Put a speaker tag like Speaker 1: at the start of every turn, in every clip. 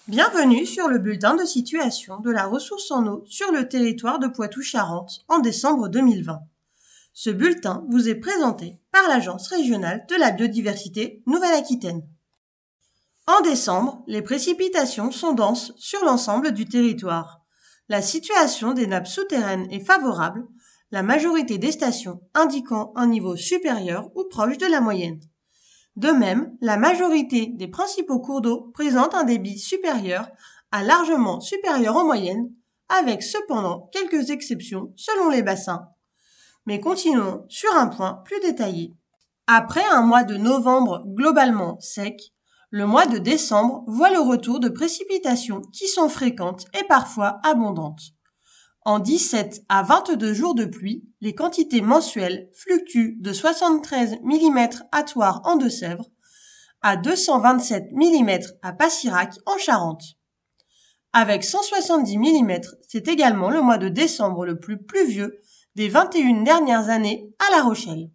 Speaker 1: Bienvenue sur le bulletin de situation de la ressource en eau sur le territoire de Poitou-Charentes en décembre 2020. Ce bulletin vous est présenté par l'Agence régionale de la biodiversité Nouvelle-Aquitaine. En décembre, les précipitations sont denses sur l'ensemble du territoire. La situation des nappes souterraines est favorable, la majorité des stations indiquant un niveau supérieur ou proche de la moyenne. De même, la majorité des principaux cours d'eau présentent un débit supérieur à largement supérieur en moyenne, avec cependant quelques exceptions selon les bassins. Mais continuons sur un point plus détaillé. Après un mois de novembre globalement sec, le mois de décembre voit le retour de précipitations qui sont fréquentes et parfois abondantes. En 17 à 22 jours de pluie, les quantités mensuelles fluctuent de 73 mm à Thouars en Deux-Sèvres à 227 mm à Passirac en Charente. Avec 170 mm, c'est également le mois de décembre le plus pluvieux des 21 dernières années à La Rochelle.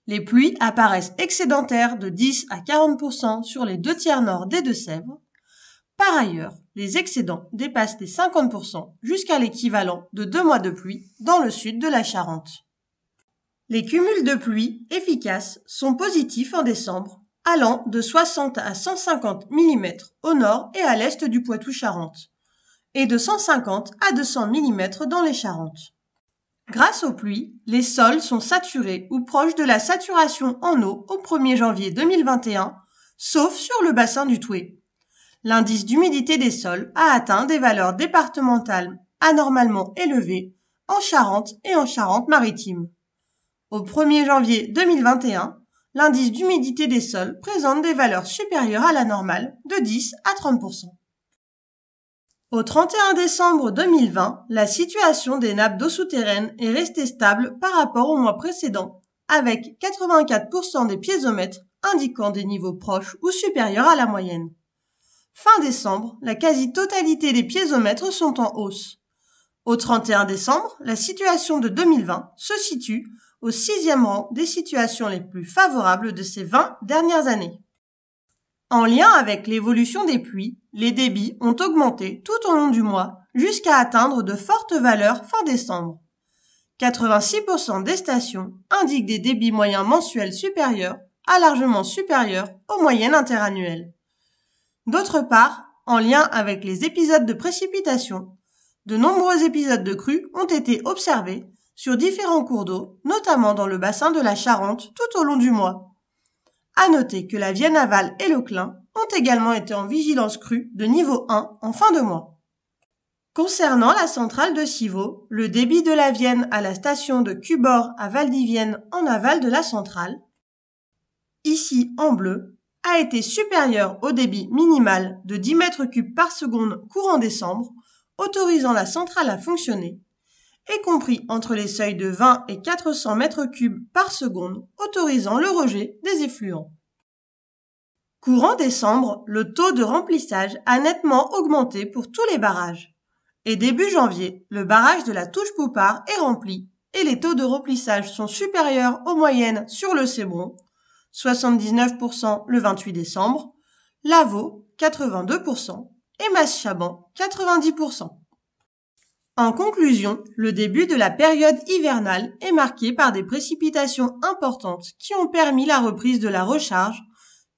Speaker 1: Les pluies apparaissent excédentaires de 10 à 40% sur les 2/3 nord des Deux-Sèvres. Par ailleurs, les excédents dépassent les 50% jusqu'à l'équivalent de 2 mois de pluie dans le sud de la Charente. Les cumuls de pluie efficaces sont positifs en décembre, allant de 60 à 150 mm au nord et à l'est du Poitou-Charentes, et de 150 à 200 mm dans les Charentes. Grâce aux pluies, les sols sont saturés ou proches de la saturation en eau au 1er janvier 2021, sauf sur le bassin du Thouet. L'indice d'humidité des sols a atteint des valeurs départementales anormalement élevées en Charente et en Charente-Maritime. Au 1er janvier 2021, l'indice d'humidité des sols présente des valeurs supérieures à la normale de 10 à 30%. Au 31 décembre 2020, la situation des nappes d'eau souterraines est restée stable par rapport au mois précédent, avec 84% des piézomètres indiquant des niveaux proches ou supérieurs à la moyenne. Fin décembre, la quasi-totalité des piézomètres sont en hausse. Au 31 décembre, la situation de 2020 se situe au 6e rang des situations les plus favorables de ces 20 dernières années. En lien avec l'évolution des pluies, les débits ont augmenté tout au long du mois jusqu'à atteindre de fortes valeurs fin décembre. 86% des stations indiquent des débits moyens mensuels supérieurs à largement supérieurs aux moyennes interannuelles. D'autre part, en lien avec les épisodes de précipitation, de nombreux épisodes de crues ont été observés sur différents cours d'eau, notamment dans le bassin de la Charente tout au long du mois. À noter que la Vienne Aval et le Clin ont également été en vigilance crue de niveau 1 en fin de mois. Concernant la centrale de Civaux, le débit de la Vienne à la station de Cubord à Valdivienne en aval de la centrale, ici en bleu, a été supérieur au débit minimal de 10 m3 par seconde courant décembre, autorisant la centrale à fonctionner, et compris entre les seuils de 20 et 400 m3 par seconde, autorisant le rejet des effluents. Courant décembre, le taux de remplissage a nettement augmenté pour tous les barrages. Et début janvier, le barrage de la Touche-Poupart est rempli et les taux de remplissage sont supérieurs aux moyennes sur le Cébron, 79% le 28 décembre, Lavaux 82% et Mas-Chaban 90%. En conclusion, le début de la période hivernale est marqué par des précipitations importantes qui ont permis la reprise de la recharge,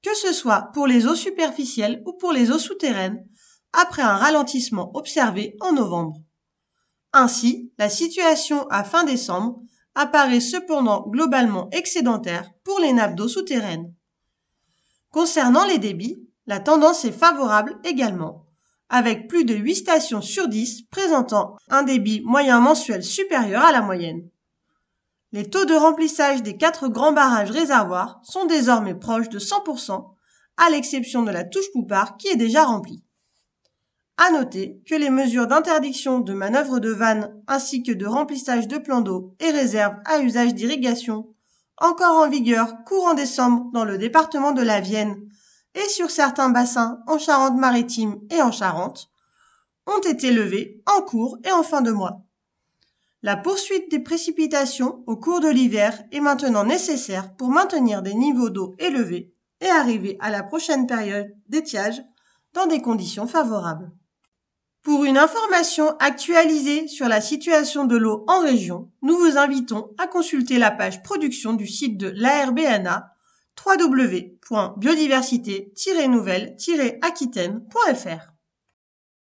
Speaker 1: que ce soit pour les eaux superficielles ou pour les eaux souterraines, après un ralentissement observé en novembre. Ainsi, la situation à fin décembre apparaît cependant globalement excédentaire pour les nappes d'eau souterraines. Concernant les débits, la tendance est favorable également, avec plus de 8 stations sur 10 présentant un débit moyen mensuel supérieur à la moyenne. Les taux de remplissage des 4 grands barrages réservoirs sont désormais proches de 100%, à l'exception de la Touche-Poupart qui est déjà remplie. À noter que les mesures d'interdiction de manœuvre de vannes ainsi que de remplissage de plans d'eau et réserves à usage d'irrigation, encore en vigueur courant décembre dans le département de la Vienne et sur certains bassins en Charente-Maritime et en Charente, ont été levées en cours et en fin de mois. La poursuite des précipitations au cours de l'hiver est maintenant nécessaire pour maintenir des niveaux d'eau élevés et arriver à la prochaine période d'étiage dans des conditions favorables. Pour une information actualisée sur la situation de l'eau en région, nous vous invitons à consulter la page production du site de l'ARBNA www.biodiversité-nouvelle-aquitaine.fr.